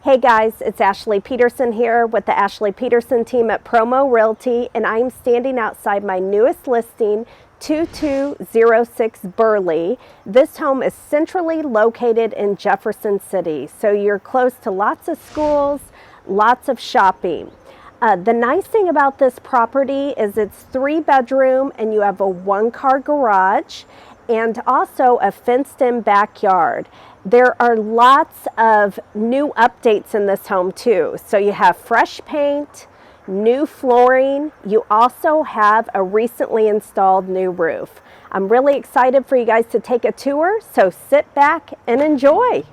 Hey guys, it's Ashley Peterson here with the Ashley Peterson team at Promo Realty, and I'm standing outside my newest listing, 2206 Buehrle. This home is centrally located in Jefferson City, so you're close to lots of schools, lots of shopping. The nice thing about this property is it's 3-bedroom and you have a 1-car garage and also a fenced-in backyard. There are lots of new updates in this home too. So you have fresh paint, new flooring. You also have a recently installed new roof. I'm really excited for you guys to take a tour, so sit back and enjoy.